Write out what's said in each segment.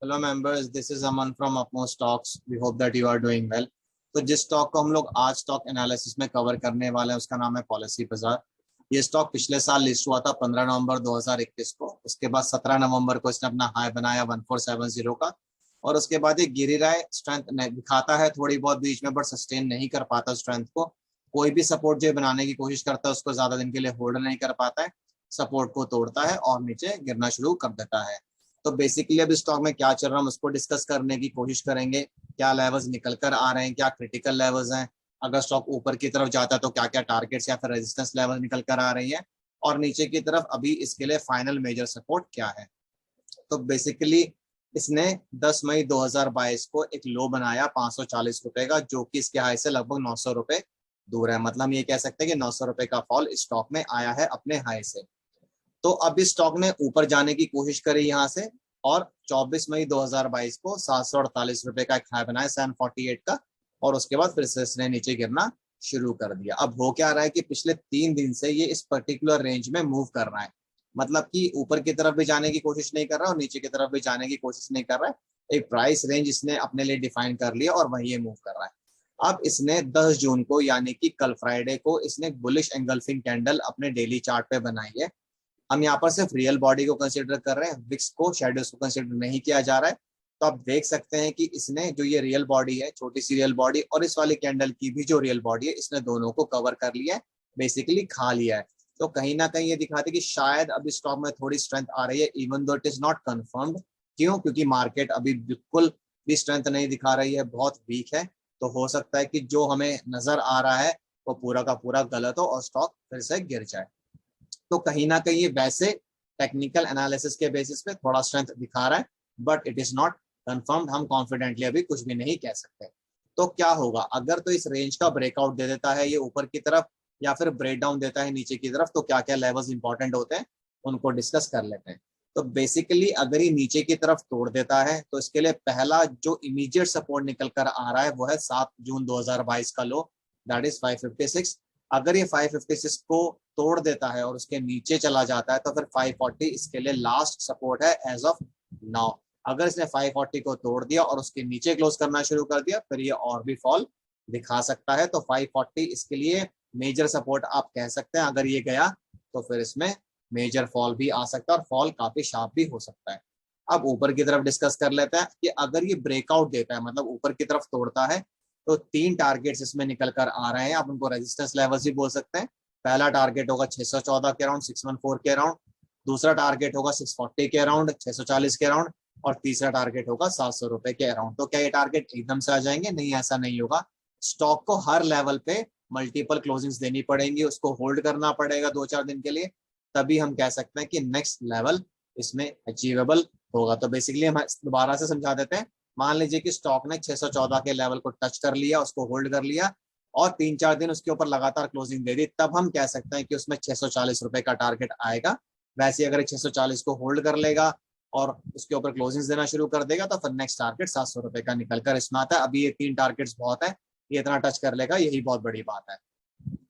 Hello members, this is Aman from Apmo stocks. We hope that you are doing well. तो जिस stock को हम लोग आज स्टॉक एनालिसिस में कवर करने वाले हैं उसका नाम है पॉलिसी बाजार। ये स्टॉक पिछले साल लिस्ट हुआ था 15 नवंबर 2021 को। उसके बाद 17 नवंबर को इसने अपना हाई बनाया 1470 का, और उसके बाद ये गिर रहा है। स्ट्रेंथ दिखाता है थोड़ी बहुत बीच में, बट सस्टेन नहीं कर पाता स्ट्रेंथ को। कोई भी सपोर्ट जो बनाने की कोशिश करता है उसको ज्यादा दिन के लिए होल्ड नहीं कर पाता है, सपोर्ट को तोड़ता है और नीचे गिरना शुरू कर देता है। तो बेसिकली अब स्टॉक में क्या चल रहा है हम उसको डिस्कस करने की कोशिश करेंगे। क्या लेवल्स निकल कर आ रहे हैं, क्या क्रिटिकल लेवल्स हैं, अगर स्टॉक ऊपर की तरफ जाता है तो क्या क्या टारगेट्स या फिर रेजिस्टेंस लेवल निकल कर आ रही है, और नीचे की तरफ अभी इसके लिए फाइनल मेजर सपोर्ट क्या है। तो बेसिकली इसने 10 मई 2022 को एक लो बनाया 540 रुपए का, जो कि इसके हाई से लगभग 900 रुपए दूर है। मतलब ये कह सकते हैं कि 900 रुपए का फॉल स्टॉक में आया है अपने हाई से। तो अब इस स्टॉक ने ऊपर जाने की कोशिश करी यहाँ से, और 24 मई 2022 को 748 रुपए का एक हाई बनाया 748 का, और उसके बाद फिर से इसने नीचे गिरना शुरू कर दिया। अब हो क्या रहा है कि पिछले 3 दिन से ये इस पर्टिकुलर रेंज में मूव कर रहा है। मतलब कि ऊपर की तरफ भी जाने की कोशिश नहीं कर रहा और नीचे की तरफ भी जाने की कोशिश नहीं कर रहा है। एक प्राइस रेंज इसने अपने लिए डिफाइन कर लिया और वही ये मूव कर रहा है। अब इसने 10 जून को यानी कि कल फ्राइडे को इसने बुलिश एंगल्फिंग कैंडल अपने डेली चार्ट पे बनाई है। हम यहाँ पर सिर्फ रियल बॉडी को कंसिडर कर रहे हैं, विक्स को शेडोज को कंसिडर नहीं किया जा रहा है। तो आप देख सकते हैं कि इसने जो ये रियल बॉडी है, छोटी सी रियल बॉडी, और इस वाली कैंडल की भी जो रियल बॉडी है, इसने दोनों को कवर कर लिया है, बेसिकली खा लिया है। तो कहीं ना कहीं ये दिखाते कि शायद अब स्टॉक में थोड़ी स्ट्रेंथ आ रही है, even though it is not confirmed. क्यों? क्योंकि मार्केट अभी बिल्कुल भी स्ट्रेंथ नहीं दिखा रही है, बहुत वीक है। तो हो सकता है कि जो हमें नजर आ रहा है वो पूरा का पूरा गलत हो और स्टॉक फिर से गिर जाए। तो कहीं ना कहीं ये वैसे टेक्निकल एनालिसिस के बेसिस पे थोड़ा स्ट्रेंथ दिखा रहा है, but it is not confirmed. हम कॉन्फिडेंटली अभी कुछ भी नहीं कह सकते। तो क्या होगा अगर तो इस रेंज का ब्रेकआउट दे देता है ये ऊपर की तरफ, या फिर ब्रेक डाउन देता है नीचे की तरफ, तो क्या क्या लेवल्स इंपॉर्टेंट होते हैं उनको डिस्कस कर लेते हैं। तो बेसिकली अगर ये नीचे की तरफ तोड़ देता है तो इसके लिए पहला जो इमीडिएट सपोर्ट निकल कर आ रहा है वो है 7 जून 2022 का लो, दैट इज 556। अगर ये 556 को तोड़ देता है और उसके नीचे चला जाता है तो फिर 540 इसके लिए लास्ट सपोर्ट है एज ऑफ नाउ। अगर इसने 540 को तोड़ दिया और उसके नीचे क्लोज करना शुरू कर दिया फिर ये और भी फॉल दिखा सकता है। तो 540 इसके लिए मेजर सपोर्ट आप कह सकते हैं। अगर ये गया तो फिर इसमें मेजर फॉल भी आ सकता है और फॉल काफी शार्प भी हो सकता है। अब ऊपर की तरफ डिस्कस कर लेते हैं कि अगर ये ब्रेकआउट देता है, मतलब ऊपर की तरफ तोड़ता है, तो 3 टारगेट्स इसमें निकल कर आ रहे हैं। आप उनको रेजिस्टेंस लेवल्स भी बोल सकते हैं। पहला टारगेट होगा 614 के अराउंड, 614 के अराउंड। दूसरा टारगेट होगा 640 के अराउंड, 640 के अराउंड। और तीसरा टारगेट होगा 700 रुपए के अराउंड। तो क्या ये टारगेट एकदम से आ जाएंगे? नहीं, ऐसा नहीं होगा। स्टॉक को हर लेवल पे मल्टीपल क्लोजिंग्स देनी पड़ेंगी, उसको होल्ड करना पड़ेगा 2-4 दिन के लिए, तभी हम कह सकते हैं कि नेक्स्ट लेवल इसमें अचीवेबल होगा। तो बेसिकली हम दोबारा से समझा देते हैं। मान लीजिए कि स्टॉक ने 614 के लेवल को टच कर लिया, उसको होल्ड कर लिया और 3-4 दिन उसके ऊपर लगातार क्लोजिंग दे दी, तब हम कह सकते हैं कि उसमें 640 रुपए का टारगेट आएगा। वैसे अगर 640 को होल्ड कर लेगा और उसके ऊपर क्लोजिंग देना शुरू कर देगा तो फिर नेक्स्ट टारगेट 700 रुपए का निकल कर इसमें आता है। अभी ये 3 टारगेट्स बहुत है, ये इतना टच कर लेगा, यही बहुत बड़ी बात है।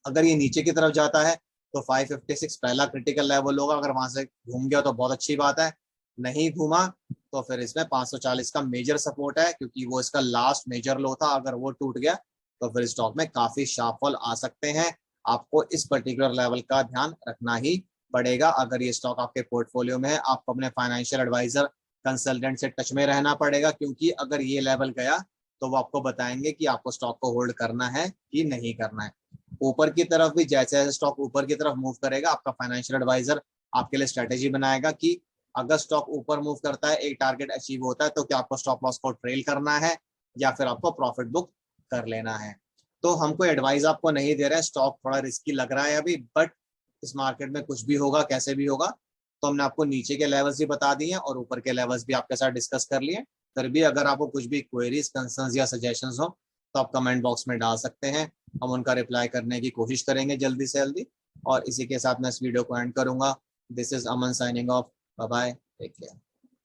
अगर ये नीचे की तरफ जाता है तो 556 पहला क्रिटिकल लेवल होगा। अगर वहां से घूम गया तो बहुत अच्छी बात है, नहीं घूमा तो फिर इसमें 540 का मेजर सपोर्ट है, क्योंकि वो इसका लास्ट मेजर लो था। अगर वो टूट गया तो फिर स्टॉक में काफी शार्प फॉल आ सकते हैं। आपको इस पर्टिकुलर लेवल का ध्यान रखना ही पड़ेगा। अगर ये स्टॉक आपके पोर्टफोलियो में है, आपको अपने फाइनेंशियल एडवाइजर कंसल्टेंट से टच में रहना पड़ेगा, क्योंकि अगर ये लेवल गया तो वो आपको बताएंगे कि आपको स्टॉक को होल्ड करना है कि नहीं करना है। ऊपर की तरफ भी जैसे जैसे स्टॉक ऊपर की तरफ मूव करेगा, आपका फाइनेंशियल एडवाइजर आपके लिए स्ट्रेटेजी बनाएगा कि अगर स्टॉक ऊपर मूव करता है, एक टारगेट अचीव होता है, तो क्या आपको स्टॉप लॉस को ट्रेल करना है या फिर आपको प्रॉफिट बुक कर लेना है। तो हम कोई एडवाइस आपको नहीं दे रहे हैं, स्टॉक थोड़ा रिस्की लग रहा है अभी, बट इस मार्केट में कुछ भी होगा, कैसे भी होगा। तो हमने आपको नीचे के लेवल्स भी बता दिए और ऊपर के लेवल्स भी आपके साथ डिस्कस कर लिए। फिर भी अगर आपको कुछ भी क्वेरीज, कंसर्न्स या सजेशंस हो तो आप कमेंट बॉक्स में डाल सकते हैं, हम उनका रिप्लाई करने की कोशिश करेंगे जल्दी से जल्दी। और इसी के साथ मैं इस वीडियो को एंड करूंगा। This is Aman signing off. Bye bye, take care.